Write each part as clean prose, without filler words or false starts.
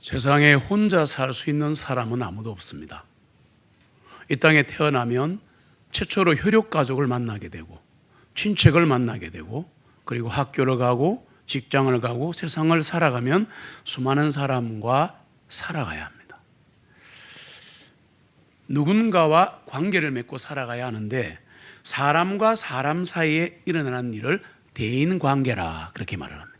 세상에 혼자 살 수 있는 사람은 아무도 없습니다. 이 땅에 태어나면 최초로 혈육가족을 만나게 되고 친척을 만나게 되고 그리고 학교를 가고 직장을 가고 세상을 살아가면 수많은 사람과 살아가야 합니다. 누군가와 관계를 맺고 살아가야 하는데 사람과 사람 사이에 일어나는 일을 대인관계라 그렇게 말을 합니다.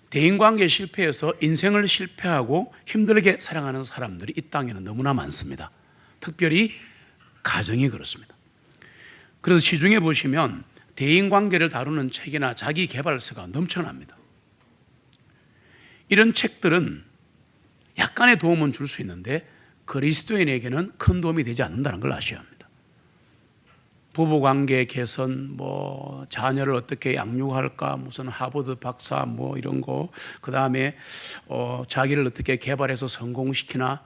대인관계 실패해서 인생을 실패하고 힘들게 살아가는 사람들이 이 땅에는 너무나 많습니다. 특별히 가정이 그렇습니다. 그래서 시중에 보시면 대인관계를 다루는 책이나 자기개발서가 넘쳐납니다. 이런 책들은 약간의 도움은 줄 수 있는데 그리스도인에게는 큰 도움이 되지 않는다는 걸 아셔야 합니다. 부부관계 개선, 자녀를 어떻게 양육할까, 무슨 하버드 박사 이런 거, 그 다음에 자기를 어떻게 개발해서 성공시키나,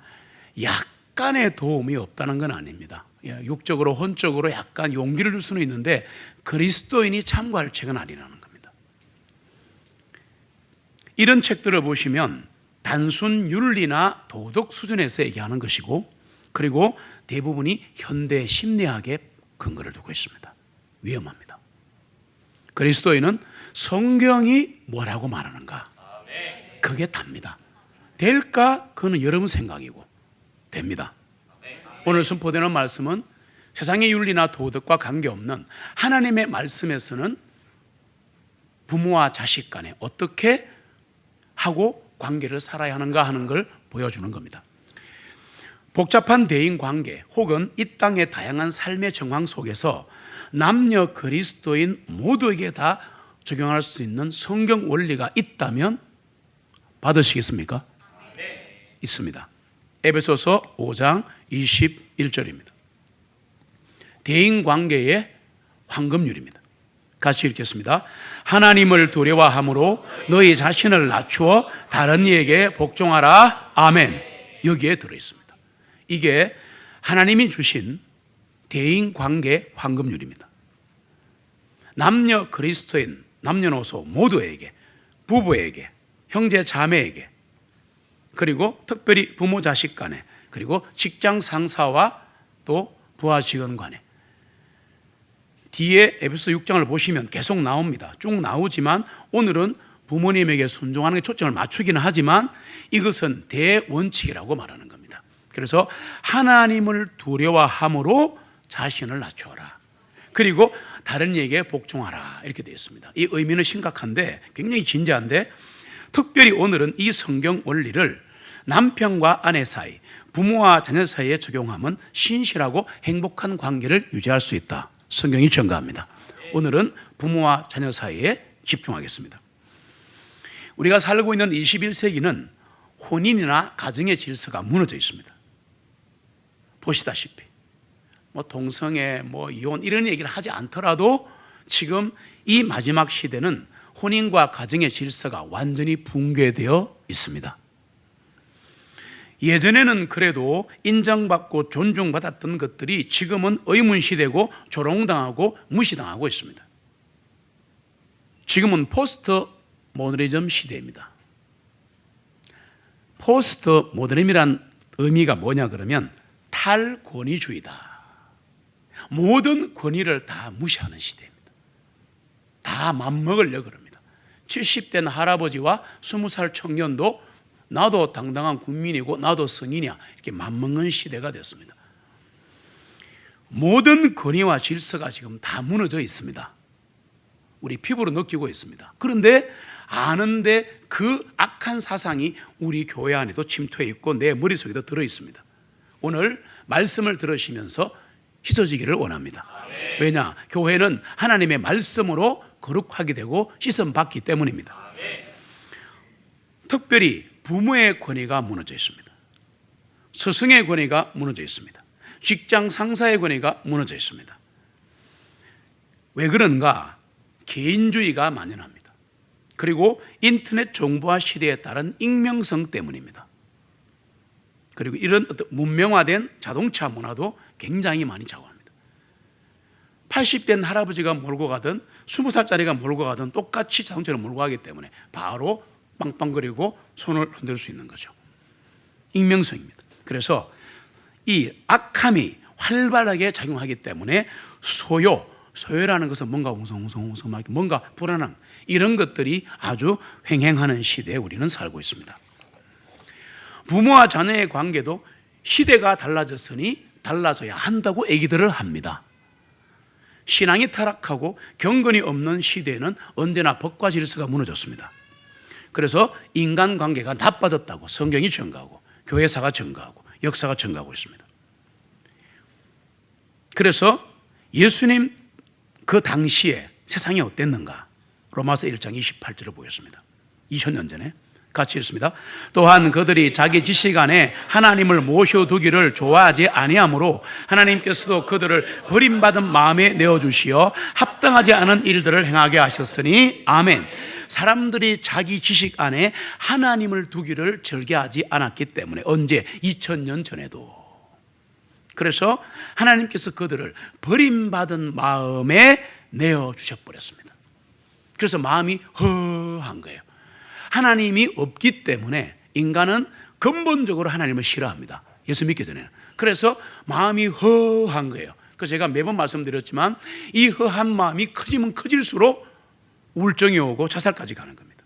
약간의 도움이 없다는 건 아닙니다. 육적으로 혼적으로 약간 용기를 줄 수는 있는데 그리스도인이 참고할 책은 아니라는 겁니다. 이런 책들을 보시면 단순 윤리나 도덕 수준에서 얘기하는 것이고, 그리고 대부분이 현대 심리학에 근거를 두고 있습니다. 위험합니다. 그리스도인은 성경이 뭐라고 말하는가, 그게 답니다. 될까? 그거는 여러분 생각이고 됩니다. 오늘 선포되는 말씀은 세상의 윤리나 도덕과 관계없는 하나님의 말씀에서는 부모와 자식 간에 어떻게 하고 관계를 살아야 하는가 하는 걸 보여주는 겁니다. 복잡한 대인관계 혹은 이 땅의 다양한 삶의 정황 속에서 남녀 그리스도인 모두에게 다 적용할 수 있는 성경 원리가 있다면 받으시겠습니까? 네. 있습니다. 에베소서 5장 21절입니다. 대인관계의 황금률입니다. 같이 읽겠습니다. 하나님을 두려워함으로 너희 자신을 낮추어 다른 이에게 복종하라. 아멘. 여기에 들어있습니다. 이게 하나님이 주신 대인관계 황금률입니다. 남녀 그리스도인, 남녀노소 모두에게, 부부에게, 형제 자매에게, 그리고 특별히 부모 자식 간에, 그리고 직장 상사와 또 부하 직원 간에. 뒤에 에베소 6장을 보시면 계속 나옵니다. 쭉 나오지만 오늘은 부모님에게 순종하는 게 초점을 맞추기는 하지만 이것은 대원칙이라고 말하는 겁니다. 그래서 하나님을 두려워함으로 자신을 낮추어라. 그리고 다른 이에게 복종하라. 이렇게 되어 있습니다. 이 의미는 심각한데 굉장히 진지한데, 특별히 오늘은 이 성경 원리를 남편과 아내 사이, 부모와 자녀 사이에 적용하면 신실하고 행복한 관계를 유지할 수 있다. 성경이 증거합니다. 오늘은 부모와 자녀 사이에 집중하겠습니다. 우리가 살고 있는 21세기는 혼인이나 가정의 질서가 무너져 있습니다. 보시다시피 동성애, 이혼 이런 얘기를 하지 않더라도 지금 이 마지막 시대는 혼인과 가정의 질서가 완전히 붕괴되어 있습니다. 예전에는 그래도 인정받고 존중받았던 것들이 지금은 의문시되고 조롱당하고 무시당하고 있습니다. 지금은 포스트 모더니즘 시대입니다. 포스트 모더니즘이란 의미가 뭐냐 그러면 탈권위주의다. 모든 권위를 다 무시하는 시대입니다. 다 맘먹으려고 합니다. 70된 할아버지와 20살 청년도 나도 당당한 국민이고 나도 성인이야 이렇게 맘먹는 시대가 됐습니다. 모든 권위와 질서가 지금 다 무너져 있습니다. 우리 피부로 느끼고 있습니다. 그런데 아는데 그 악한 사상이 우리 교회 안에도 침투해 있고 내 머릿속에도 들어 있습니다. 오늘 말씀을 들으시면서 씻어지기를 원합니다. 왜냐? 교회는 하나님의 말씀으로 거룩하게 되고 씻음받기 때문입니다. 특별히 부모의 권위가 무너져 있습니다. 스승의 권위가 무너져 있습니다. 직장 상사의 권위가 무너져 있습니다. 왜 그런가? 개인주의가 만연합니다. 그리고 인터넷 정보화 시대에 따른 익명성 때문입니다. 그리고 이런 어떤 문명화된 자동차 문화도 굉장히 많이 작용합니다. 80된 할아버지가 몰고 가든 20살짜리가 몰고 가든 똑같이 자동차를 몰고 가기 때문에 바로 빵빵거리고 손을 흔들 수 있는 거죠. 익명성입니다. 그래서 이 악함이 활발하게 작용하기 때문에 소요라는 것은 뭔가 웅성웅성하게 뭔가 불안한 이런 것들이 아주 횡행하는 시대에 우리는 살고 있습니다. 부모와 자녀의 관계도 시대가 달라졌으니 달라져야 한다고 얘기들을 합니다. 신앙이 타락하고 경건이 없는 시대에는 언제나 법과 질서가 무너졌습니다. 그래서 인간관계가 나빠졌다고 성경이 증거하고 교회사가 증거하고 역사가 증거하고 있습니다. 그래서 예수님 그 당시에 세상이 어땠는가? 로마서 1장 28절을 보였습니다. 2000년 전에 같이 읽습니다. 또한 그들이 자기 지식 안에 하나님을 모셔두기를 좋아하지 아니하므로 하나님께서도 그들을 버림받은 마음에 내어주시어 합당하지 않은 일들을 행하게 하셨으니 아멘. 사람들이 자기 지식 안에 하나님을 두기를 즐겨하지 않았기 때문에 언제? 2000년 전에도. 그래서 하나님께서 그들을 버림받은 마음에 내어주셔버렸습니다. 그래서 마음이 허한 거예요. 하나님이 없기 때문에 인간은 근본적으로 하나님을 싫어합니다. 예수 믿기 전에는. 그래서 마음이 허한 거예요. 그래서 제가 매번 말씀드렸지만 이 허한 마음이 커지면 커질수록 우울증이 오고 자살까지 가는 겁니다.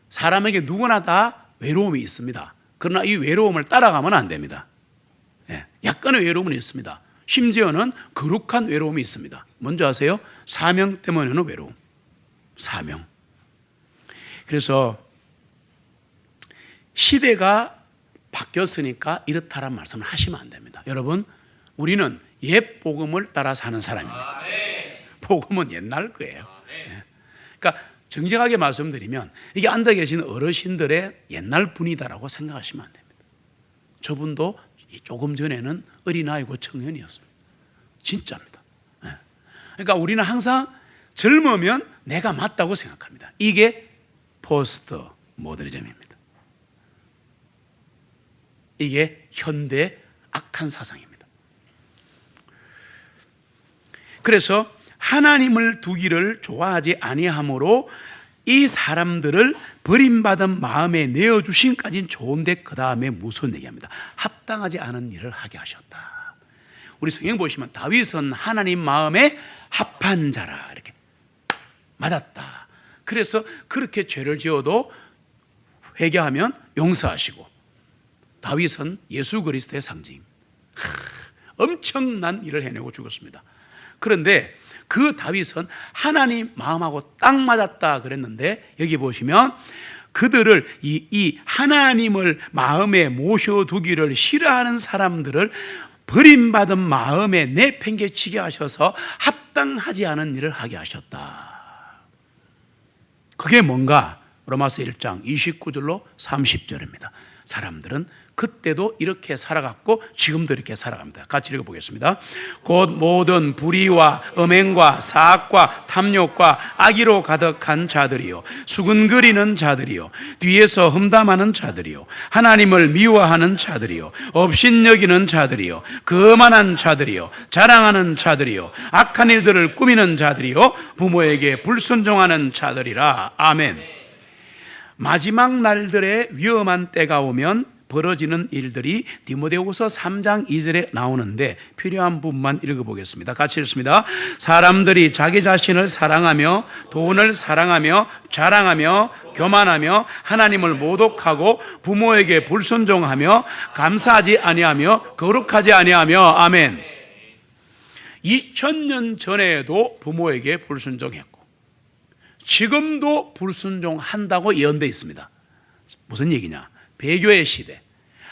사람에게 누구나 다 외로움이 있습니다. 그러나 이 외로움을 따라가면 안 됩니다. 약간의 외로움은 있습니다. 심지어는 거룩한 외로움이 있습니다. 뭔지 아세요? 사명 때문에는 외로움. 사명. 그래서 시대가 바뀌었으니까 이렇다란 말씀을 하시면 안 됩니다. 여러분, 우리는 옛 복음을 따라 사는 사람입니다. 복음은 옛날 거예요. 그러니까 정직하게 말씀드리면 이게 앉아 계신 어르신들의 옛날 분이다라고 생각하시면 안 됩니다. 저분도 조금 전에는 어린아이고 청년이었습니다. 진짜입니다. 그러니까 우리는 항상 젊으면 내가 맞다고 생각합니다. 이게 포스트 모더니즘입니다. 이게 현대 악한 사상입니다. 그래서 하나님을 두기를 좋아하지 아니하므로 이 사람들을 버림받은 마음에 내어주신까지는 좋은데 그 다음에 무슨 얘기합니다. 합당하지 않은 일을 하게 하셨다. 우리 성경 보시면 다윗은 하나님 마음에 합한 자라 이렇게 맞았다. 그래서 그렇게 죄를 지어도 회개하면 용서하시고, 다윗은 예수 그리스도의 상징입니다. 엄청난 일을 해내고 죽었습니다. 그런데 그 다윗은 하나님 마음하고 딱 맞았다 그랬는데 여기 보시면 그들을 이 하나님을 마음에 모셔두기를 싫어하는 사람들을 버림받은 마음에 내팽개치게 하셔서 합당하지 않은 일을 하게 하셨다. 그게 뭔가? 로마서 1장 29절로 30절입니다. 사람들은 그때도 이렇게 살아갔고 지금도 이렇게 살아갑니다. 같이 읽어보겠습니다. 곧 모든 불의와 음행과 사악과 탐욕과 악의로 가득한 자들이요, 수근거리는 자들이요, 뒤에서 험담하는 자들이요, 하나님을 미워하는 자들이요, 업신여기는 자들이요, 거만한 자들이요, 자랑하는 자들이요, 악한 일들을 꾸미는 자들이요, 부모에게 불순종하는 자들이라. 아멘. 마지막 날들의 위험한 때가 오면 벌어지는 일들이 디모데후서 3장 2절에 나오는데 필요한 부분만 읽어보겠습니다. 같이 읽습니다. 사람들이 자기 자신을 사랑하며 돈을 사랑하며 자랑하며 교만하며 하나님을 모독하고 부모에게 불순종하며 감사하지 아니하며 거룩하지 아니하며. 아멘. 2000년 전에도 부모에게 불순종했고 지금도 불순종한다고 예언되어 있습니다. 무슨 얘기냐? 배교의 시대,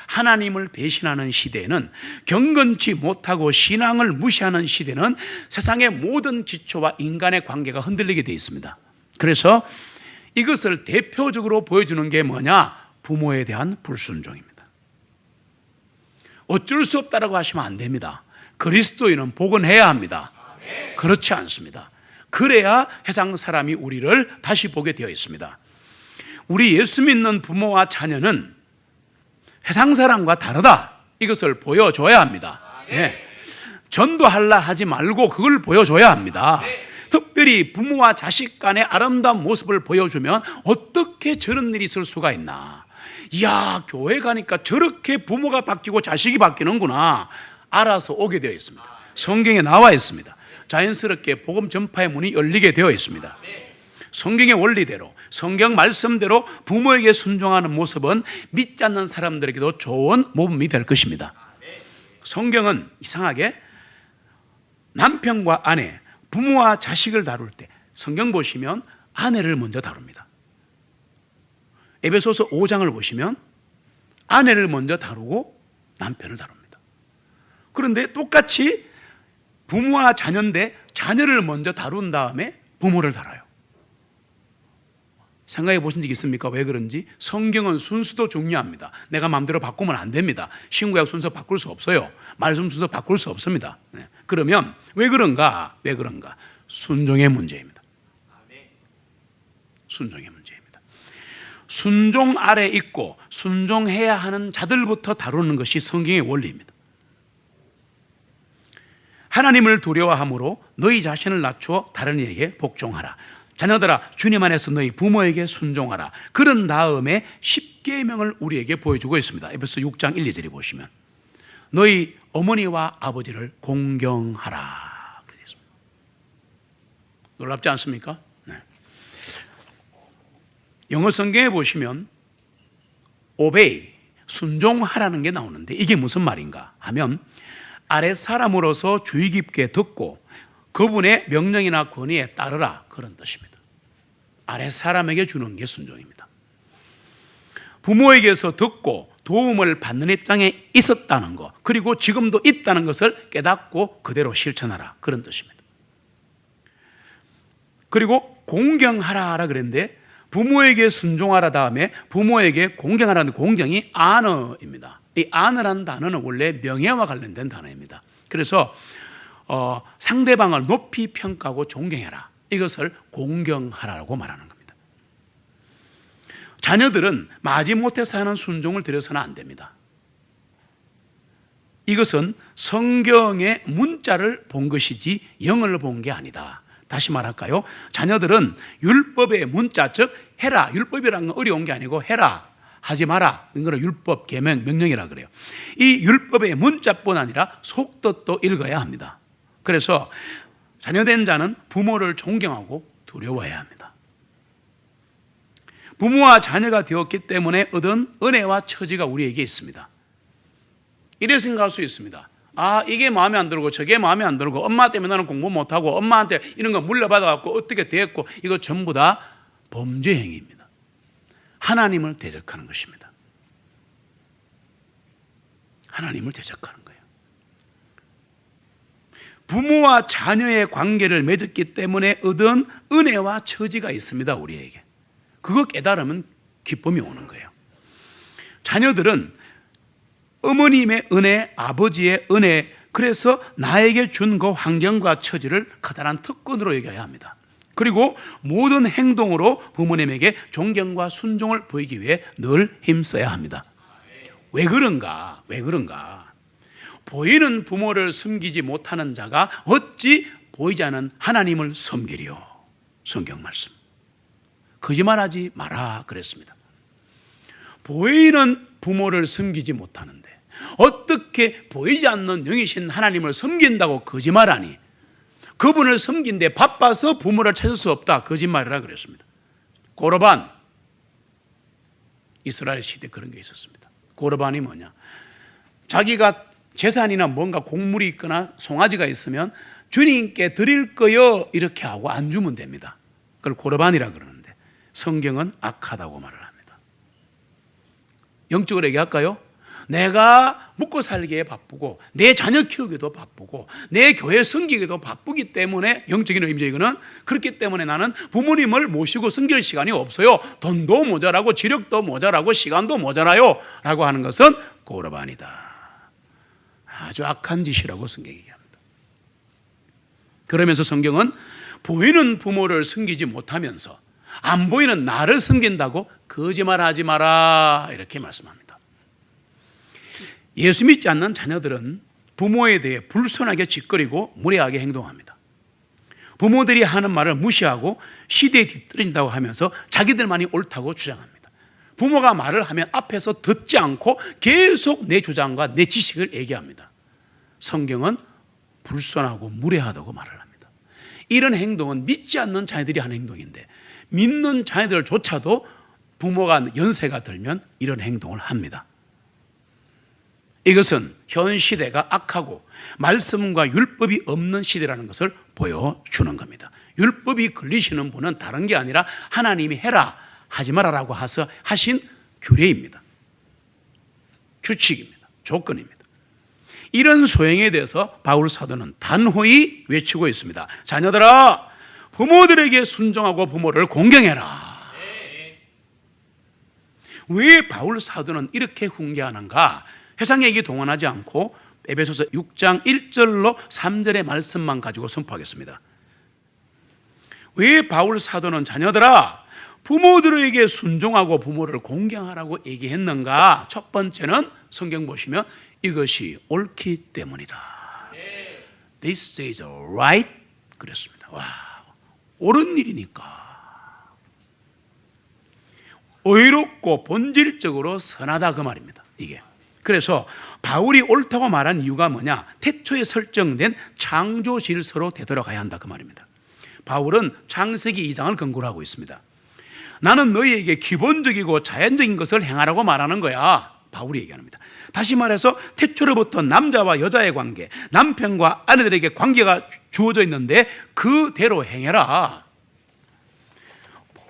하나님을 배신하는 시대에는, 경건치 못하고 신앙을 무시하는 시대는 세상의 모든 기초와 인간의 관계가 흔들리게 되어 있습니다. 그래서 이것을 대표적으로 보여주는 게 뭐냐? 부모에 대한 불순종입니다. 어쩔 수 없다라고 하시면 안 됩니다. 그리스도인은 복원해야 합니다. 그렇지 않습니다. 그래야 세상 사람이 우리를 다시 보게 되어 있습니다. 우리 예수 믿는 부모와 자녀는 세상 사람과 다르다, 이것을 보여줘야 합니다. 전도하려 하지 말고 그걸 보여줘야 합니다. 특별히 부모와 자식 간의 아름다운 모습을 보여주면 어떻게 저런 일이 있을 수가 있나. 이야, 교회 가니까 저렇게 부모가 바뀌고 자식이 바뀌는구나. 알아서 오게 되어 있습니다. 성경에 나와 있습니다. 자연스럽게 복음 전파의 문이 열리게 되어 있습니다. 성경의 원리대로, 성경 말씀대로 부모에게 순종하는 모습은 믿지 않는 사람들에게도 좋은 모범이 될 것입니다. 성경은 이상하게 남편과 아내, 부모와 자식을 다룰 때 성경 보시면 아내를 먼저 다룹니다. 에베소서 5장을 보시면 아내를 먼저 다루고 남편을 다룹니다. 그런데 똑같이 부모와 자녀인데 자녀를 먼저 다룬 다음에 부모를 다뤄요. 생각해 보신 적 있습니까? 왜 그런지? 성경은 순서도 중요합니다. 내가 마음대로 바꾸면 안 됩니다. 신구약 순서 바꿀 수 없어요. 말씀 순서 바꿀 수 없습니다. 그러면 왜 그런가? 왜 그런가? 순종의 문제입니다. 순종의 문제입니다. 순종 아래 있고 순종해야 하는 자들부터 다루는 것이 성경의 원리입니다. 하나님을 두려워함으로 너희 자신을 낮추어 다른 이에게 복종하라. 자녀들아, 주님 안에서 너희 부모에게 순종하라. 그런 다음에 10계명을 우리에게 보여주고 있습니다. 에베소 6장 1, 2절에 보시면 너희 어머니와 아버지를 공경하라. 놀랍지 않습니까? 네. 영어 성경에 보시면 obey, 순종하라는 게 나오는데 이게 무슨 말인가 하면 아랫 사람으로서 주의 깊게 듣고 그분의 명령이나 권위에 따르라, 그런 뜻입니다. 아랫 사람에게 주는 게 순종입니다. 부모에게서 듣고 도움을 받는 입장에 있었다는 것, 그리고 지금도 있다는 것을 깨닫고 그대로 실천하라, 그런 뜻입니다. 그리고 공경하라 그랬는데 부모에게 순종하라 다음에 부모에게 공경하라는 공경이 아너입니다. 이 아너라는 단어는 원래 명예와 관련된 단어입니다. 그래서 상대방을 높이 평가하고 존경해라, 이것을 공경하라고 말하는 겁니다. 자녀들은 마지못해서 하는 순종을 들여서는 안 됩니다. 이것은 성경의 문자를 본 것이지 영을 본 게 아니다. 다시 말할까요? 자녀들은 율법의 문자, 즉 해라, 율법이라는 건 어려운 게 아니고 해라, 하지 마라, 이거는 율법, 계명, 명령이라 그래요. 이 율법의 문자뿐 아니라 속뜻도 읽어야 합니다. 그래서 자녀된 자는 부모를 존경하고 두려워해야 합니다. 부모와 자녀가 되었기 때문에 얻은 은혜와 처지가 우리에게 있습니다. 이래 생각할 수 있습니다. 아, 이게 마음에 안 들고 저게 마음에 안 들고 엄마 때문에 나는 공부 못하고 엄마한테 이런 거 물려받아갖고 어떻게 됐고, 이거 전부 다 범죄 행위입니다. 하나님을 대적하는 것입니다. 하나님을 대적하는 거예요. 부모와 자녀의 관계를 맺었기 때문에 얻은 은혜와 처지가 있습니다, 우리에게. 그거 깨달으면 기쁨이 오는 거예요. 자녀들은 어머님의 은혜, 아버지의 은혜, 그래서 나에게 준 그 환경과 처지를 커다란 특권으로 여겨야 합니다. 그리고 모든 행동으로 부모님에게 존경과 순종을 보이기 위해 늘 힘써야 합니다. 왜 그런가? 왜 그런가? 보이는 부모를 섬기지 못하는 자가 어찌 보이지 않는 하나님을 섬기리요? 성경 말씀. 거짓말하지 마라 그랬습니다. 보이는 부모를 섬기지 못하는데 어떻게 보이지 않는 영이신 하나님을 섬긴다고 거짓말하니? 그분을 섬긴데 바빠서 부모를 찾을 수 없다, 거짓말이라 그랬습니다. 고르반, 이스라엘 시대에 그런 게 있었습니다. 고르반이 뭐냐? 자기가 재산이나 뭔가 곡물이 있거나 송아지가 있으면 주님께 드릴 거요 이렇게 하고 안 주면 됩니다. 그걸 고르반이라 그러는데 성경은 악하다고 말을 합니다. 영적으로 얘기할까요? 내가 먹고 살기에 바쁘고 내 자녀 키우기도 바쁘고 내 교회 섬기기도 바쁘기 때문에, 영적인 의미적이거는 그렇기 때문에 나는 부모님을 모시고 섬길 시간이 없어요. 돈도 모자라고 지력도 모자라고 시간도 모자라요 라고 하는 것은 고르반이다. 아주 악한 짓이라고 성경이 얘기합니다. 그러면서 성경은 보이는 부모를 섬기지 못하면서 안 보이는 나를 섬긴다고 거짓말하지 마라 이렇게 말씀합니다. 예수 믿지 않는 자녀들은 부모에 대해 불순하게 짓거리고 무례하게 행동합니다. 부모들이 하는 말을 무시하고 시대에 뒤떨어진다고 하면서 자기들만이 옳다고 주장합니다. 부모가 말을 하면 앞에서 듣지 않고 계속 내 주장과 내 지식을 얘기합니다. 성경은 불손하고 무례하다고 말을 합니다. 이런 행동은 믿지 않는 자녀들이 하는 행동인데 믿는 자녀들조차도 부모가 연세가 들면 이런 행동을 합니다. 이것은 현 시대가 악하고 말씀과 율법이 없는 시대라는 것을 보여주는 겁니다. 율법이 걸리시는 분은 다른 게 아니라 하나님이 해라 하지 말아라고 하신 규례입니다. 규칙입니다. 조건입니다. 이런 소행에 대해서 바울 사도는 단호히 외치고 있습니다. 자녀들아, 부모들에게 순종하고 부모를 공경해라. 왜 바울 사도는 이렇게 훈계하는가? 세상 얘기 동원하지 않고 에베소서 6장 1절로 3절의 말씀만 가지고 선포하겠습니다. 왜 바울 사도는 자녀들아 부모들에게 순종하고 부모를 공경하라고 얘기했는가? 첫 번째는 성경 보시면 이것이 옳기 때문이다. This is right. 그랬습니다. 와, 옳은 일이니까. 의롭고 본질적으로 선하다 그 말입니다. 이게. 그래서 바울이 옳다고 말한 이유가 뭐냐? 태초에 설정된 창조 질서로 되돌아가야 한다 그 말입니다. 바울은 창세기 2장을 근거로 하고 있습니다. 나는 너희에게 기본적이고 자연적인 것을 행하라고 말하는 거야. 바울이 얘기합니다. 다시 말해서 태초로부터 남자와 여자의 관계, 남편과 아내들에게 관계가 주어져 있는데 그대로 행해라.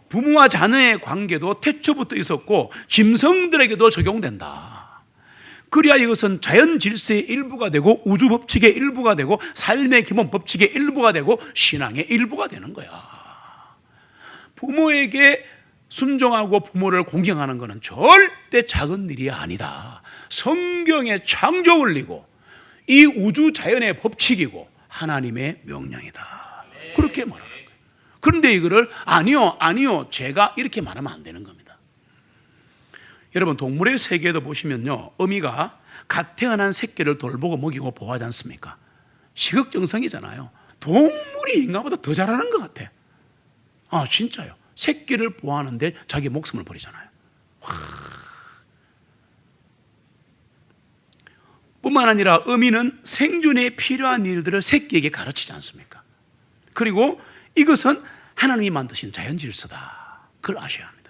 부모와 자녀의 관계도 태초부터 있었고 짐승들에게도 적용된다. 그래야 이것은 자연 질서의 일부가 되고 우주 법칙의 일부가 되고 삶의 기본 법칙의 일부가 되고 신앙의 일부가 되는 거야. 부모에게 순종하고 부모를 공경하는 것은 절대 작은 일이 아니다. 성경의 창조 원리고 이 우주 자연의 법칙이고 하나님의 명령이다. 그렇게 말하는 거예요. 그런데 이거를 아니요 제가 이렇게 말하면 안 되는 겁니다. 여러분 동물의 세계에도 보시면요, 어미가 갓 태어난 새끼를 돌보고 먹이고 보호하지 않습니까? 시극정성이잖아요. 동물이 인간보다 더 잘하는 것 같아. 아 진짜요. 새끼를 보호하는데 자기 목숨을 버리잖아요. 뿐만 아니라 어미는 생존에 필요한 일들을 새끼에게 가르치지 않습니까? 그리고 이것은 하나님이 만드신 자연 질서다. 그걸 아셔야 합니다.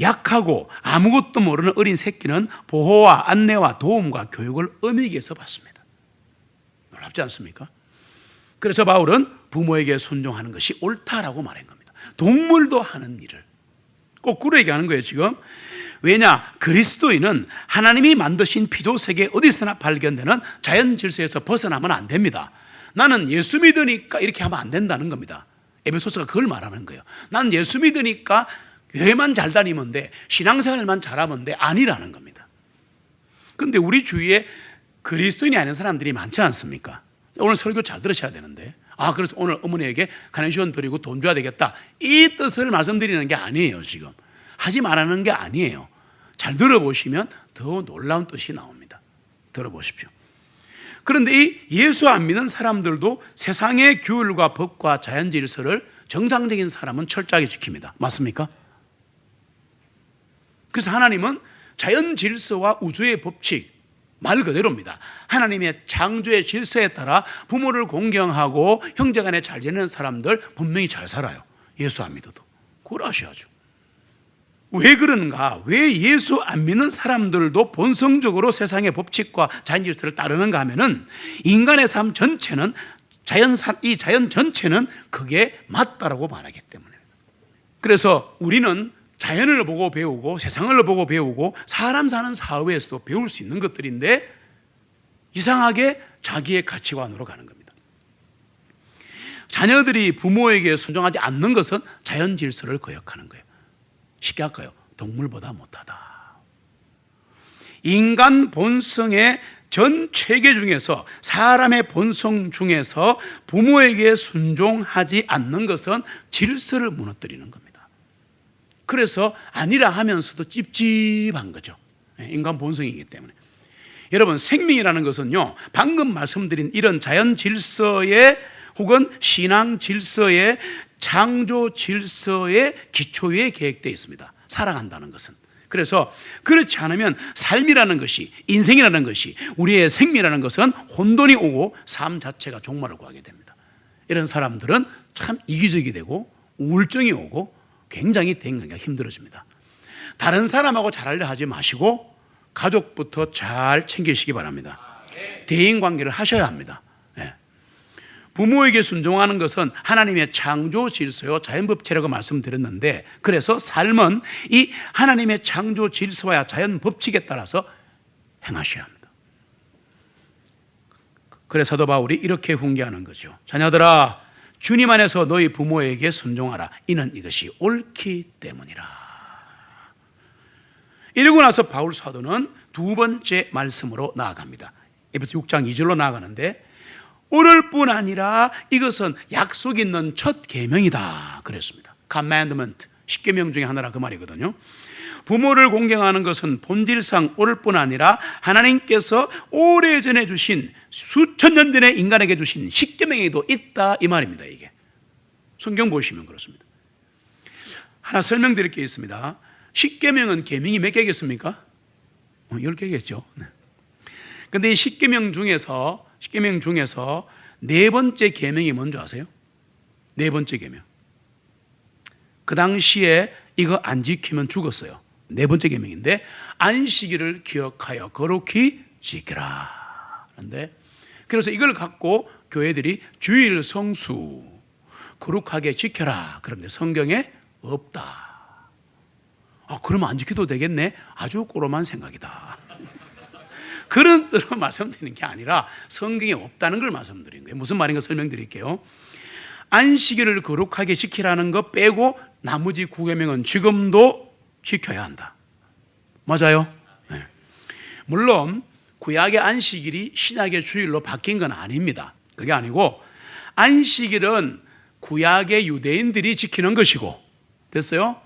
약하고 아무것도 모르는 어린 새끼는 보호와 안내와 도움과 교육을 어미에게서 받습니다. 놀랍지 않습니까? 그래서 바울은 부모에게 순종하는 것이 옳다라고 말한 겁니다. 동물도 하는 일을 거꾸로 얘기하는 거예요 지금. 왜냐? 그리스도인은 하나님이 만드신 피조세계 어디서나 발견되는 자연 질서에서 벗어나면 안 됩니다. 나는 예수 믿으니까 이렇게 하면 안 된다는 겁니다. 에베소서가 그걸 말하는 거예요. 나는 예수 믿으니까 교회만 잘 다니면 돼, 신앙생활만 잘하면 돼, 아니라는 겁니다. 그런데 우리 주위에 그리스도인이 아닌 사람들이 많지 않습니까? 오늘 설교 잘 들으셔야 되는데, 그래서 오늘 어머니에게 카네이션 드리고 돈 줘야 되겠다, 이 뜻을 말씀드리는 게 아니에요. 지금 하지 말라는 게 아니에요. 잘 들어보시면 더 놀라운 뜻이 나옵니다. 들어보십시오. 그런데 이 예수 안 믿는 사람들도 세상의 규율과 법과 자연 질서를 정상적인 사람은 철저하게 지킵니다. 맞습니까? 그래서 하나님은 자연 질서와 우주의 법칙, 말 그대로입니다. 하나님의 창조의 질서에 따라 부모를 공경하고 형제간에 잘 지내는 사람들 분명히 잘 살아요. 예수 안 믿어도. 그걸 아셔야죠. 왜 그런가? 왜 예수 안 믿는 사람들도 본성적으로 세상의 법칙과 자연 질서를 따르는가 하면은 인간의 삶 전체는 이 자연 전체는 그게 맞다라고 말하기 때문에. 그래서 우리는 자연을 보고 배우고 세상을 보고 배우고 사람 사는 사회에서도 배울 수 있는 것들인데 이상하게 자기의 가치관으로 가는 겁니다. 자녀들이 부모에게 순종하지 않는 것은 자연 질서를 거역하는 거예요. 쉽게 할까요? 동물보다 못하다. 인간 본성의 전 체계 중에서, 사람의 본성 중에서 부모에게 순종하지 않는 것은 질서를 무너뜨리는 겁니다. 그래서 아니라 하면서도 찝찝한 거죠. 인간 본성이기 때문에. 여러분, 생명이라는 것은요, 방금 말씀드린 이런 자연 질서의 혹은 신앙 질서의 창조 질서의 기초 위에 계획되어 있습니다. 살아간다는 것은. 그래서 그렇지 않으면 삶이라는 것이, 인생이라는 것이, 우리의 생미라는 것은 혼돈이 오고 삶 자체가 종말을 구하게 됩니다. 이런 사람들은 참 이기적이 되고 우울증이 오고 굉장히 대인관계가 힘들어집니다. 다른 사람하고 잘하려 하지 마시고 가족부터 잘 챙기시기 바랍니다. 대인관계를 하셔야 합니다. 부모에게 순종하는 것은 하나님의 창조 질서요 자연법칙이라고 말씀드렸는데, 그래서 삶은 이 하나님의 창조 질서와 자연법칙에 따라서 행하셔야 합니다. 그래서 사도 바울이 이렇게 훈계하는 거죠. 자녀들아, 주님 안에서 너희 부모에게 순종하라. 이는 이것이 옳기 때문이라. 이러고 나서 바울 사도는 두 번째 말씀으로 나아갑니다. 에베소 6장 2절로 나아가는데, 옳을 뿐 아니라 이것은 약속 있는 첫 계명이다 그랬습니다. commandment, 십계명 중에 하나라 그 말이거든요. 부모를 공경하는 것은 본질상 옳을 뿐 아니라 하나님께서 오래전에 주신, 수천 년 전에 인간에게 주신 십계명에도 있다 이 말입니다. 이게 성경 보시면 그렇습니다. 하나 설명드릴 게 있습니다. 십계명은 계명이 몇 개겠습니까? 10개겠죠. 그런데 이 십계명 중에서 네 번째 계명이 뭔지 아세요? 네 번째 계명. 그 당시에 이거 안 지키면 죽었어요. 네 번째 계명인데, 안식일을 기억하여 거룩히 지키라. 그런데 그래서 이걸 갖고 교회들이 주일 성수 거룩하게 지켜라 그런데 성경에 없다. 그러면 안 지켜도 되겠네? 아주 꼬롬한 생각이다. 그런 뜻으로 말씀드리는 게 아니라 성경에 없다는 걸 말씀드린 거예요. 무슨 말인가 설명드릴게요. 안식일을 거룩하게 지키라는 것 빼고 나머지 9계명은 지금도 지켜야 한다. 맞아요? 네. 물론 구약의 안식일이 신약의 주일로 바뀐 건 아닙니다. 그게 아니고 안식일은 구약의 유대인들이 지키는 것이고, 됐어요?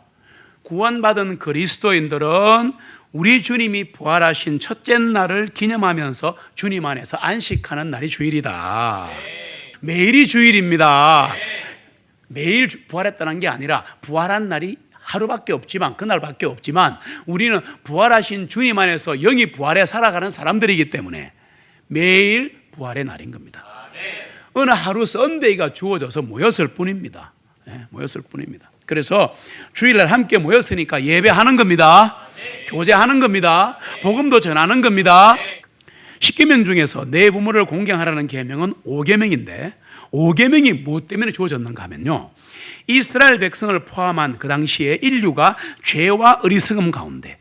구원받은 그리스도인들은 우리 주님이 부활하신 첫째 날을 기념하면서 주님 안에서 안식하는 날이 주일이다. 매일이 주일입니다. 매일 부활했다는 게 아니라 부활한 날이 하루밖에 없지만, 그날밖에 없지만 우리는 부활하신 주님 안에서 영이 부활해 살아가는 사람들이기 때문에 매일 부활의 날인 겁니다. 어느 하루 썬데이가 주어져서 모였을 뿐입니다. 모였을 뿐입니다. 그래서 주일날 함께 모였으니까 예배하는 겁니다. 교제하는 겁니다. 복음도 전하는 겁니다. 10계명 중에서 내 부모를 공경하라는 계명은 5계명인데 5계명이 무엇 때문에 주어졌는가 하면요, 이스라엘 백성을 포함한 그 당시에 인류가 죄와 어리석음 가운데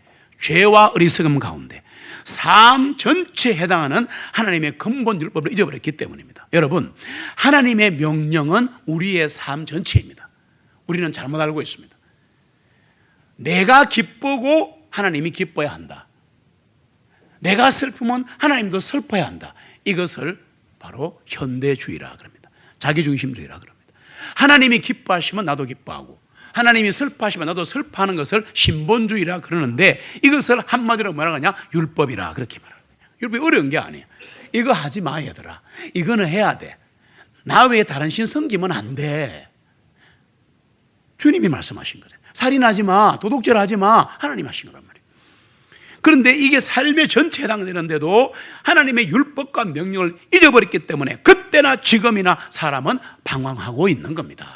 삶 전체에 해당하는 하나님의 근본 율법을 잊어버렸기 때문입니다. 여러분, 하나님의 명령은 우리의 삶 전체입니다. 우리는 잘못 알고 있습니다. 내가 기쁘고 하나님이 기뻐야 한다. 내가 슬프면 하나님도 슬퍼야 한다. 이것을 바로 현대주의라 그럽니다. 자기중심주의라 그럽니다. 하나님이 기뻐하시면 나도 기뻐하고 하나님이 슬퍼하시면 나도 슬퍼하는 것을 신본주의라 그러는데, 이것을 한마디로 뭐라 하냐? 율법이라 그렇게 말합니다. 율법이 어려운 게 아니에요. 이거 하지 마 얘들아. 이거는 해야 돼. 나 외에 다른 신 섬기면 안 돼. 주님이 말씀하신 거죠. 살인하지 마, 도둑질하지 마, 하나님 하신 거란 말이에요. 그런데 이게 삶의 전체에 해당되는데도 하나님의 율법과 명령을 잊어버렸기 때문에 그때나 지금이나 사람은 방황하고 있는 겁니다.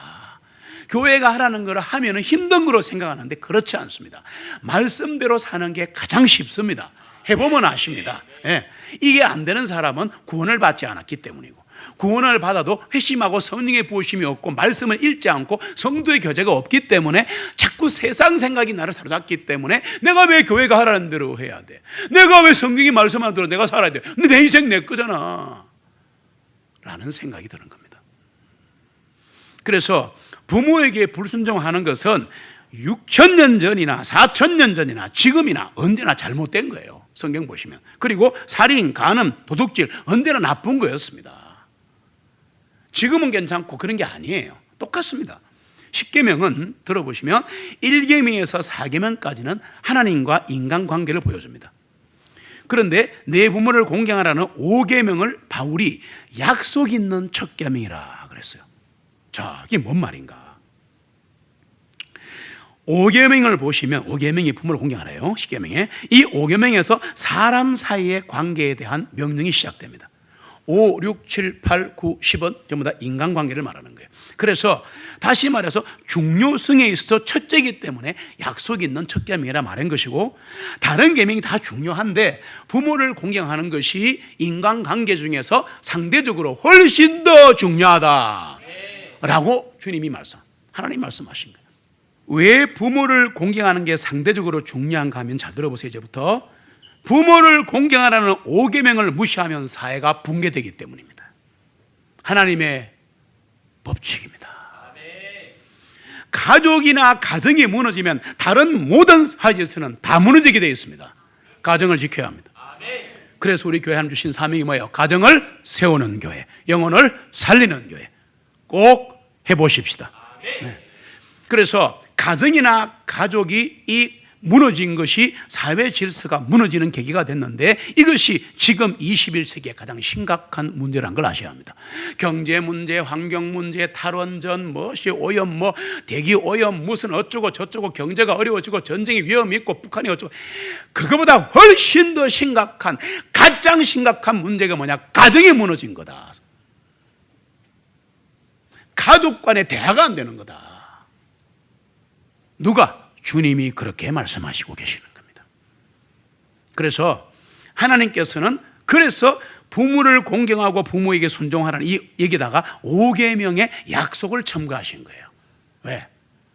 교회가 하라는 걸 하면 힘든 거로 생각하는데 그렇지 않습니다. 말씀대로 사는 게 가장 쉽습니다. 해보면 아십니다. 이게 안 되는 사람은 구원을 받지 않았기 때문이고, 구원을 받아도 회심하고 성령의 부으심이 없고 말씀을 읽지 않고 성도의 교제가 없기 때문에 자꾸 세상 생각이 나를 사로잡기 때문에 내가 왜 교회가 하라는 대로 해야 돼? 내가 왜 성경이 말씀하는 대로 내가 살아야 돼? 근데 내 인생 내 거잖아 라는 생각이 드는 겁니다. 그래서 부모에게 불순종하는 것은 6,000년 전이나 4,000년 전이나 지금이나 언제나 잘못된 거예요. 성경 보시면. 그리고 살인, 간음, 도둑질 언제나 나쁜 거였습니다. 지금은 괜찮고 그런 게 아니에요. 똑같습니다. 10계명은 들어보시면 1계명에서 4계명까지는 하나님과 인간관계를 보여줍니다. 그런데 내 부모를 공경하라는 5계명을 바울이 약속 있는 첫 계명이라 그랬어요. 자, 이게 뭔 말인가? 5계명을 보시면 5계명이 부모를 공경하래요. 10계명에 이 5계명에서 사람 사이의 관계에 대한 명령이 시작됩니다. 5, 6, 7, 8, 9, 10은 전부 다 인간관계를 말하는 거예요. 그래서 다시 말해서 중요성에 있어 첫째이기 때문에 약속 있는 첫 계명이라 말한 것이고, 다른 계명이 다 중요한데 부모를 공경하는 것이 인간관계 중에서 상대적으로 훨씬 더 중요하다라고 주님이 하나님 말씀하신 거예요. 왜 부모를 공경하는 게 상대적으로 중요한가 하면, 잘 들어보세요. 이제부터 부모를 공경하라는 5계명을 무시하면 사회가 붕괴되기 때문입니다. 하나님의 법칙입니다. 가족이나 가정이 무너지면 다른 모든 사회에서는 다 무너지게 되어 있습니다. 가정을 지켜야 합니다. 그래서 우리 교회 하나님 주신 사명이 뭐예요? 가정을 세우는 교회, 영혼을 살리는 교회. 꼭 해보십시다. 네. 그래서 가정이나 가족이 이 무너진 것이 사회 질서가 무너지는 계기가 됐는데, 이것이 지금 21세기의 가장 심각한 문제라는 걸 아셔야 합니다. 경제 문제, 환경 문제, 탈원전, 오염, 대기 오염, 무슨 어쩌고 저쩌고, 경제가 어려워지고 전쟁이 위험이 있고 북한이 어쩌고, 그거보다 훨씬 더 심각한, 가장 심각한 문제가 뭐냐? 가정이 무너진 거다. 가족 간의 대화가 안 되는 거다. 누가? 주님이 그렇게 말씀하시고 계시는 겁니다. 그래서 하나님께서는 부모를 공경하고 부모에게 순종하라는 이 얘기다가 5계명의 약속을 첨가하신 거예요. 왜?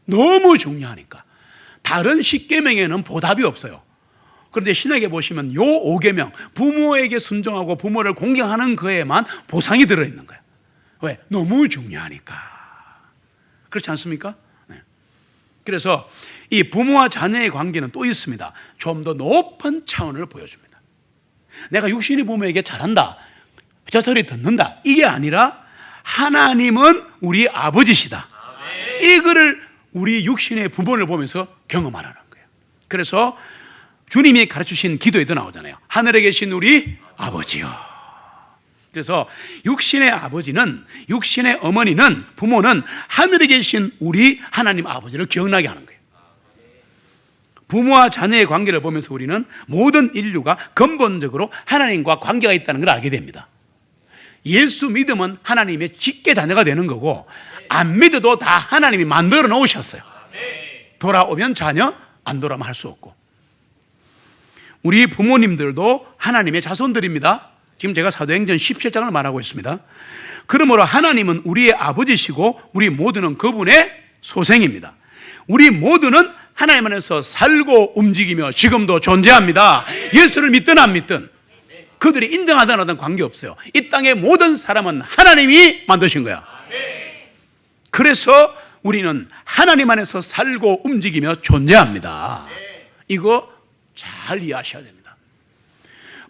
너무 중요하니까. 다른 10계명에는 보답이 없어요. 그런데 신약에 보시면 요 5계명, 부모에게 순종하고 부모를 공경하는 거에만 보상이 들어있는 거예요. 왜? 너무 중요하니까. 그렇지 않습니까? 네. 그래서 이 부모와 자녀의 관계는 또 있습니다. 좀 더 높은 차원을 보여줍니다. 내가 육신의 부모에게 잘한다, 저 소리 듣는다, 이게 아니라 하나님은 우리 아버지시다. 이거를 우리 육신의 부모를 보면서 경험하라는 거예요. 그래서 주님이 가르치신 기도에도 나오잖아요. 하늘에 계신 우리 아버지요. 그래서 육신의 아버지는, 육신의 어머니는, 부모는 하늘에 계신 우리 하나님 아버지를 기억나게 하는 거예요. 부모와 자녀의 관계를 보면서 우리는 모든 인류가 근본적으로 하나님과 관계가 있다는 걸 알게 됩니다. 예수 믿으면 하나님의 직계 자녀가 되는 거고, 안 믿어도 다 하나님이 만들어 놓으셨어요. 돌아오면 자녀, 안 돌아오면 할 수 없고. 우리 부모님들도 하나님의 자손들입니다. 지금 제가 사도행전 17장을 말하고 있습니다. 그러므로 하나님은 우리의 아버지시고 우리 모두는 그분의 소생입니다. 우리 모두는 하나님 안에서 살고 움직이며 지금도 존재합니다. 예수를 믿든 안 믿든, 그들이 인정하든 안 하든 관계없어요. 이 땅의 모든 사람은 하나님이 만드신 거야. 그래서 우리는 하나님 안에서 살고 움직이며 존재합니다. 이거 잘 이해하셔야 됩니다.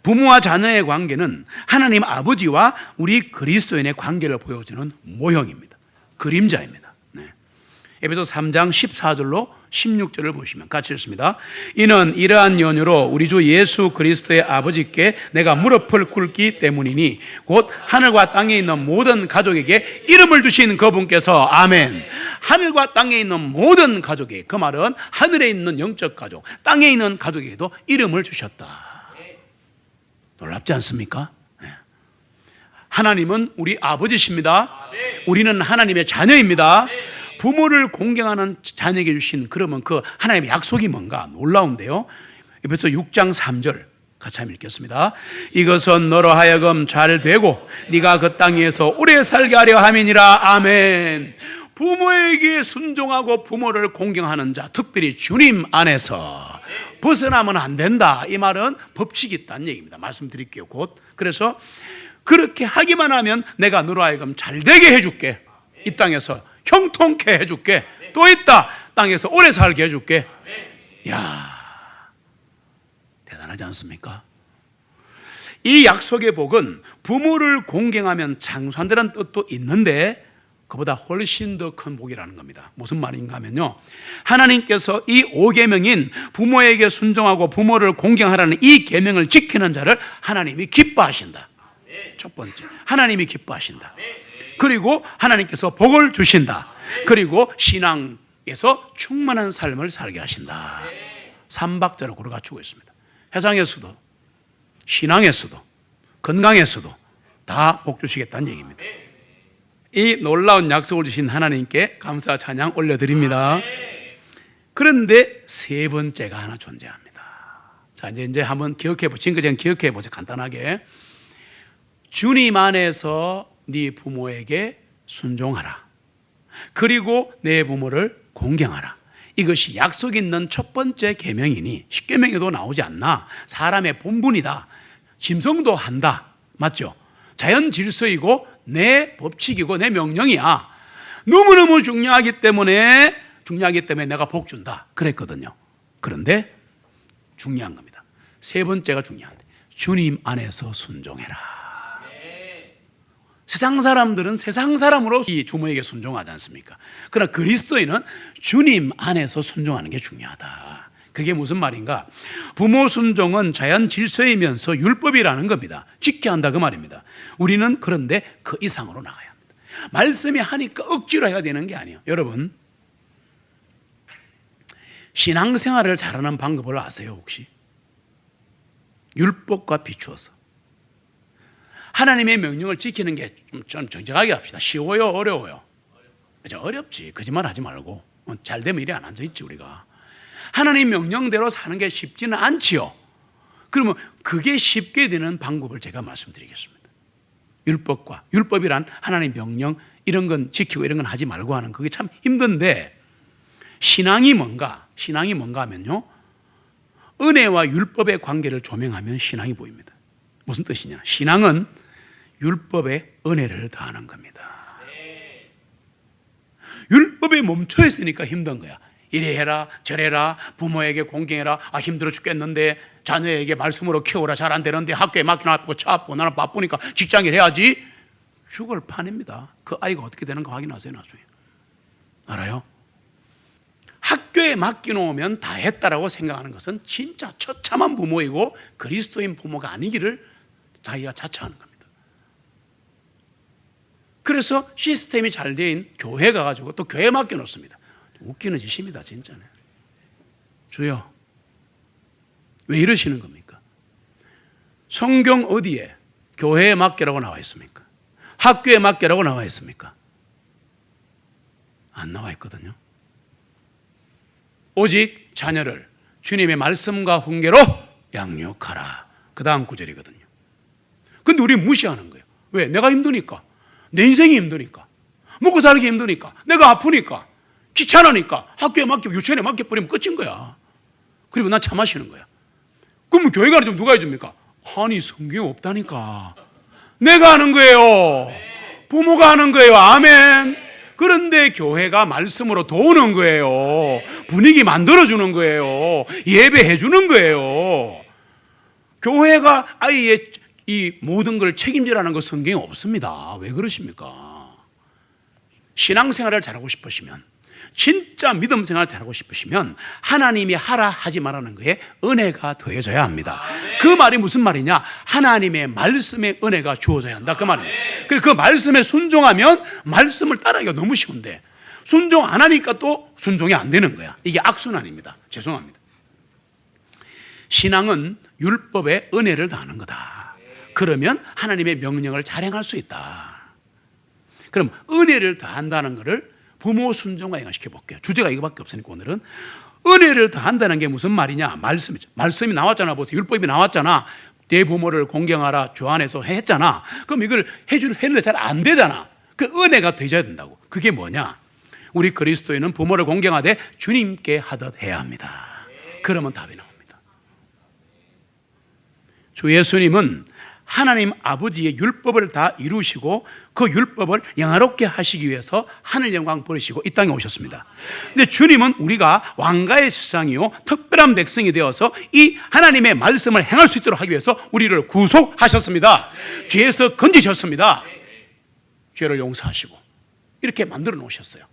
부모와 자녀의 관계는 하나님 아버지와 우리 그리스도인의 관계를 보여주는 모형입니다. 그림자입니다. 에베소 3장 14절로 16절을 보시면 같이 읽습니다. 이는 이러한 연유로 우리 주 예수 그리스도의 아버지께 내가 무릎을 꿇기 때문이니 곧 하늘과 땅에 있는 모든 가족에게 이름을 주신 그분께서, 아멘. 하늘과 땅에 있는 모든 가족에게, 그 말은 하늘에 있는 영적 가족, 땅에 있는 가족에게도 이름을 주셨다. 놀랍지 않습니까? 하나님은 우리 아버지십니다. 우리는 하나님의 자녀입니다. 부모를 공경하는 자녀에게 주신, 그러면 그 하나님의 약속이 뭔가 놀라운데요. 에베소 6장 3절 같이 한번 읽겠습니다. 이것은 너로 하여금 잘 되고 네가 그 땅에서 오래 살게 하려 함이니라. 아멘. 부모에게 순종하고 부모를 공경하는 자, 특별히 주님 안에서 벗어나면 안 된다. 이 말은 법칙이 있다는 얘기입니다. 말씀드릴게요, 곧. 그래서 그렇게 하기만 하면 내가 너로 하여금 잘 되게 해줄게. 이 땅에서 형통케 해줄게. 또 있다, 땅에서 오래 살게 해줄게. 이야, 대단하지 않습니까? 이 약속의 복은 부모를 공경하면 장수한다는 뜻도 있는데 그보다 훨씬 더 큰 복이라는 겁니다. 무슨 말인가 하면요, 하나님께서 이 5계명인 부모에게 순종하고 부모를 공경하라는 이 계명을 지키는 자를 하나님이 기뻐하신다. 첫 번째, 하나님이 기뻐하신다. 그리고 하나님께서 복을 주신다. 그리고 신앙에서 충만한 삶을 살게 하신다. 삼박자를 갖추고 있습니다. 세상에서도, 신앙에서도, 건강에서도 다 복 주시겠다는 얘기입니다. 이 놀라운 약속을 주신 하나님께 감사 찬양 올려드립니다. 그런데 세 번째가 하나 존재합니다. 자, 이제 한번 지금까지 기억해 보세요. 간단하게. 주님 안에서 네 부모에게 순종하라. 그리고 내 부모를 공경하라. 이것이 약속 있는 첫 번째 계명이니 십계명에도 나오지 않나? 사람의 본분이다. 짐승도 한다. 맞죠? 자연 질서이고 내 법칙이고 내 명령이야. 너무너무 중요하기 때문에 내가 복 준다 그랬거든요. 그런데 중요한 겁니다. 세 번째가 중요한데, 주님 안에서 순종해라. 세상 사람들은 세상 사람으로 이 주모에게 순종하지 않습니까? 그러나 그리스도인은 주님 안에서 순종하는 게 중요하다. 그게 무슨 말인가? 부모 순종은 자연 질서이면서 율법이라는 겁니다. 지켜야 한다 그 말입니다. 우리는 그런데 그 이상으로 나가야 합니다. 말씀이 하니까 억지로 해야 되는 게 아니에요. 여러분, 신앙생활을 잘하는 방법을 아세요 혹시? 율법과 비추어서 하나님의 명령을 지키는 게 좀 정직하게 합시다. 쉬워요? 어려워요? 어렵지. 거짓말 하지 말고. 잘 되면 이래 안 앉아있지 우리가. 하나님 명령대로 사는 게 쉽지는 않지요. 그러면 그게 쉽게 되는 방법을 제가 말씀드리겠습니다. 율법이란 하나님 명령 이런 건 지키고 이런 건 하지 말고 하는 그게 참 힘든데, 신앙이 뭔가 하면요, 은혜와 율법의 관계를 조명하면 신앙이 보입니다. 무슨 뜻이냐? 신앙은 율법에 은혜를 더하는 겁니다. 율법에 멈춰 있으니까 힘든 거야. 이래 해라 저래라, 부모에게 공경해라. 힘들어 죽겠는데 자녀에게 말씀으로 키워라. 잘 안 되는데 학교에 맡겨놨고 차고 나는 바쁘니까 직장일 해야지. 죽을 판입니다. 그 아이가 어떻게 되는가 확인하세요 나중에. 알아요? 학교에 맡겨놓으면 다 했다라고 생각하는 것은 진짜 처참한 부모이고 그리스도인 부모가 아니기를 자기가 자처하는 겁니다. 그래서 시스템이 잘 된 교회 가가지고 또 교회에 맡겨놓습니다. 웃기는 짓입니다 진짜네. 주여, 왜 이러시는 겁니까? 성경 어디에 교회에 맡기라고 나와 있습니까? 학교에 맡기라고 나와 있습니까? 안 나와 있거든요. 오직 자녀를 주님의 말씀과 훈계로 양육하라. 그 다음 구절이거든요. 근데 우리 무시하는 거예요. 왜? 내가 힘드니까. 내 인생이 힘드니까. 먹고 살기 힘드니까. 내가 아프니까. 귀찮으니까. 학교에 맡기고 유치원에 맡겨버리면 끝인 거야. 그리고 난 차 마시는 거야. 그럼 교회 가는 좀 누가 해줍니까? 아니 성경에 없다니까. 내가 하는 거예요. 부모가 하는 거예요. 아멘. 그런데 교회가 말씀으로 도우는 거예요. 분위기 만들어주는 거예요. 예배해 주는 거예요. 교회가 아이의 이 모든 걸 책임지라는 거 성경에 없습니다. 왜 그러십니까? 신앙생활을 잘하고 싶으시면, 진짜 믿음 생활 잘하고 싶으시면 하나님이 하라 하지 말라는 거에 은혜가 더해져야 합니다. 그 말이 무슨 말이냐? 하나님의 말씀에 은혜가 주어져야 한다 그 말입니다. 그래서 그 말씀에 순종하면 말씀을 따르기가 너무 쉬운데 순종 안 하니까 또 순종이 안 되는 거야. 이게 악순환입니다. 죄송합니다. 신앙은 율법에 은혜를 더하는 거다. 그러면 하나님의 명령을 잘 행할 수 있다. 그럼 은혜를 더한다는 것을 부모 순종과 연관시켜 볼게요. 주제가 이거밖에 없으니까 오늘은 은혜를 더한다는 게 무슨 말이냐? 말씀이죠. 말씀이 나왔잖아. 보세요. 율법이 나왔잖아. 내 부모를 공경하라 주 안에서 했잖아. 그럼 이걸 했는데 잘 안 되잖아. 그 은혜가 되셔야 된다고. 그게 뭐냐? 우리 그리스도인은 부모를 공경하되 주님께 하듯 해야 합니다. 그러면 답이 나옵니다. 주 예수님은 하나님 아버지의 율법을 다 이루시고 그 율법을 영화롭게 하시기 위해서 하늘 영광 버리시고 이 땅에 오셨습니다. 근데 주님은 우리가 왕가의 세상이요 특별한 백성이 되어서 이 하나님의 말씀을 행할 수 있도록 하기 위해서 우리를 구속하셨습니다. 죄에서 건지셨습니다. 죄를 용서하시고 이렇게 만들어 놓으셨어요.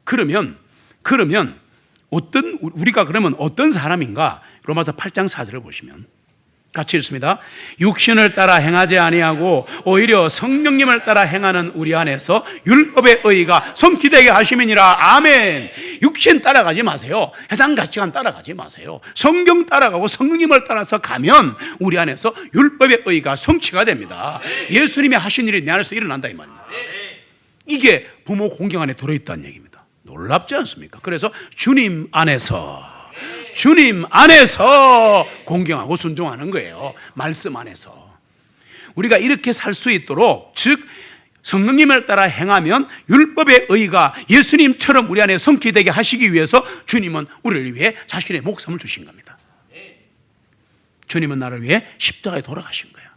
그러면 우리가 그러면 어떤 사람인가? 로마서 8장 4절을 보시면 같이 읽습니다. 육신을 따라 행하지 아니하고 오히려 성령님을 따라 행하는 우리 안에서 율법의 의의가 성취되게 하심이니라. 아멘. 육신 따라가지 마세요. 세상 가치관 따라가지 마세요. 성경 따라가고 성령님을 따라서 가면 우리 안에서 율법의 의의가 성취가 됩니다. 예수님이 하신 일이 내 안에서 일어난다 이 말입니다. 이게 부모 공경 안에 들어있다는 얘기입니다. 놀랍지 않습니까? 그래서 주님 안에서 공경하고 순종하는 거예요. 말씀 안에서 우리가 이렇게 살 수 있도록, 즉 성령님을 따라 행하면 율법의 의의가 예수님처럼 우리 안에 성취되게 하시기 위해서 주님은 우리를 위해 자신의 목숨을 주신 겁니다. 주님은 나를 위해 십자가에 돌아가신 거예요.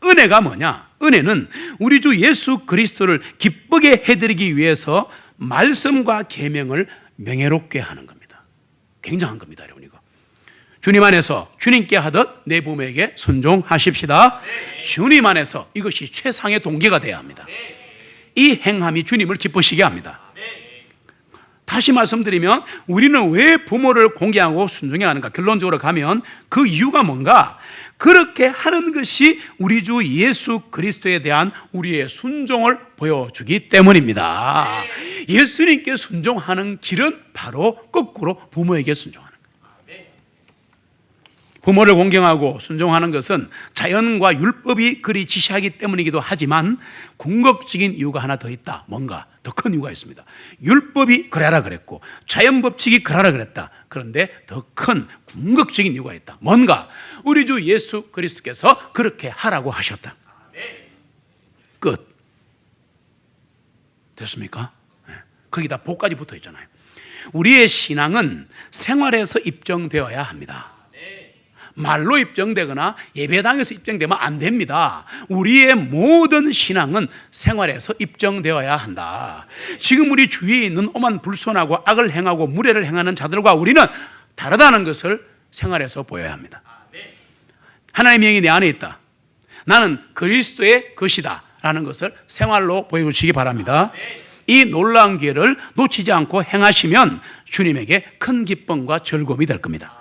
은혜가 뭐냐? 은혜는 우리 주 예수 그리스도를 기쁘게 해드리기 위해서 말씀과 계명을 명예롭게 하는 겁니다. 굉장한 겁니다, 여러분. 이거 주님 안에서 주님께 하듯 내 부모에게 순종하십시다. 주님 안에서 이것이 최상의 동기가 되어야 합니다. 이 행함이 주님을 기쁘시게 합니다. 다시 말씀드리면 우리는 왜 부모를 공경하고 순종해야 하는가? 결론적으로 가면 그 이유가 뭔가? 그렇게 하는 것이 우리 주 예수 그리스도에 대한 우리의 순종을 보여주기 때문입니다. 예수님께 순종하는 길은 바로 거꾸로 부모에게 순종하는 거예요. 부모를 공경하고 순종하는 것은 자연과 율법이 그리 지시하기 때문이기도 하지만 궁극적인 이유가 하나 더 있다. 뭔가 더 큰 이유가 있습니다. 율법이 그래라 그랬고 자연 법칙이 그러라 그랬다. 그런데 더 큰 궁극적인 이유가 있다. 뭔가? 우리 주 예수 그리스도께서 그렇게 하라고 하셨다. 끝. 됐습니까? 거기다 복까지 붙어 있잖아요. 우리의 신앙은 생활에서 입증되어야 합니다. 말로 입증되거나 예배당에서 입증되면 안 됩니다. 우리의 모든 신앙은 생활에서 입증되어야 한다. 지금 우리 주위에 있는 오만 불선하고 악을 행하고 무례를 행하는 자들과 우리는 다르다는 것을 생활에서 보여야 합니다. 하나님의 영이 내 안에 있다. 나는 그리스도의 것이다 라는 것을 생활로 보여주시기 바랍니다. 이 놀라운 기회를 놓치지 않고 행하시면 주님에게 큰 기쁨과 즐거움이 될 겁니다.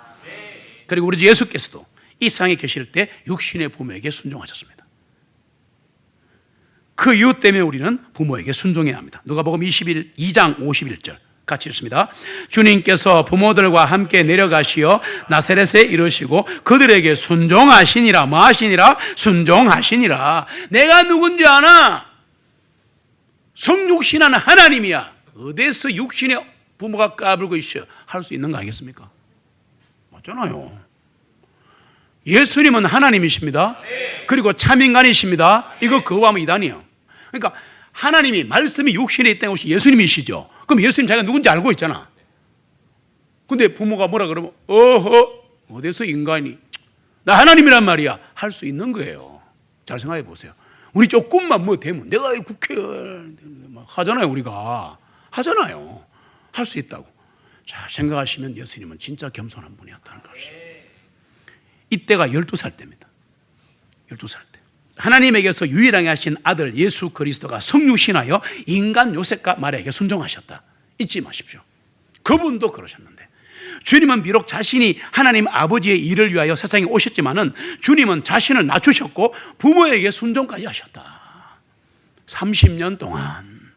그리고 우리 예수께서도 이 세상에 계실 때 육신의 부모에게 순종하셨습니다. 그 이유 때문에 우리는 부모에게 순종해야 합니다. 누가복음 2장 51절 같이 읽습니다. 주님께서 부모들과 함께 내려가시어 나사렛에 이르시고 그들에게 순종하시니라. 뭐 하시니라? 순종하시니라. 내가 누군지 아나? 성육신하는 하나님이야. 어디서 육신의 부모가 까불고 있어 할 수 있는 거 아니겠습니까? 맞잖아요. 예수님은 하나님이십니다. 그리고 참인간이십니다. 이거 거부하면 이단이에요. 그러니까 하나님이 말씀이 육신에 있다는 것이 예수님이시죠. 그럼 예수님 자기가 누군지 알고 있잖아. 근데 부모가 뭐라 그러면 어디서 인간이 나 하나님이란 말이야 할 수 있는 거예요. 잘 생각해 보세요. 우리 조금만 뭐 되면 내가 국회의원 하잖아요. 우리가 하잖아요. 할 수 있다고. 자, 생각하시면 예수님은 진짜 겸손한 분이었다는 것이죠. 이때가 12살 때입니다. 12살 때 하나님에게서 유일하게 하신 아들 예수 그리스도가 성육신하여 인간 요셉과 마리아에게 순종하셨다. 잊지 마십시오. 그분도 그러셨는데 주님은 비록 자신이 하나님 아버지의 일을 위하여 세상에 오셨지만은 주님은 자신을 낮추셨고 부모에게 순종까지 하셨다. 30년 동안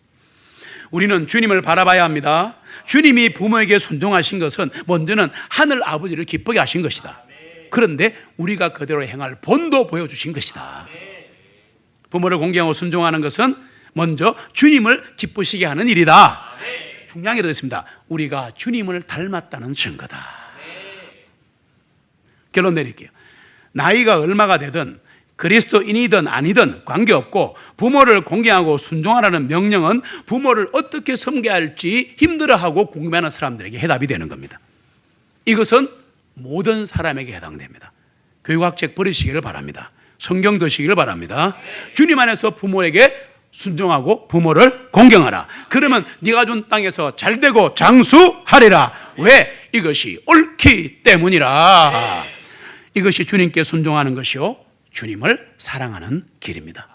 우리는 주님을 바라봐야 합니다. 주님이 부모에게 순종하신 것은 먼저는 하늘 아버지를 기쁘게 하신 것이다. 그런데 우리가 그대로 행할 본도 보여주신 것이다. 부모를 공경하고 순종하는 것은 먼저 주님을 기쁘시게 하는 일이다. 중요한 게 더 있습니다. 우리가 주님을 닮았다는 증거다. 결론 내릴게요. 나이가 얼마가 되든 그리스도인이든 아니든 관계없고 부모를 공경하고 순종하라는 명령은 부모를 어떻게 섬겨야 할지 힘들어하고 궁금해하는 사람들에게 해답이 되는 겁니다. 이것은 모든 사람에게 해당됩니다. 교육학책 버리시기를 바랍니다. 성경 드시기를 바랍니다. 주님 안에서 부모에게 순종하고 부모를 공경하라. 그러면 네가 준 땅에서 잘되고 장수하리라. 왜? 이것이 옳기 때문이라. 이것이 주님께 순종하는 것이요 주님을 사랑하는 길입니다.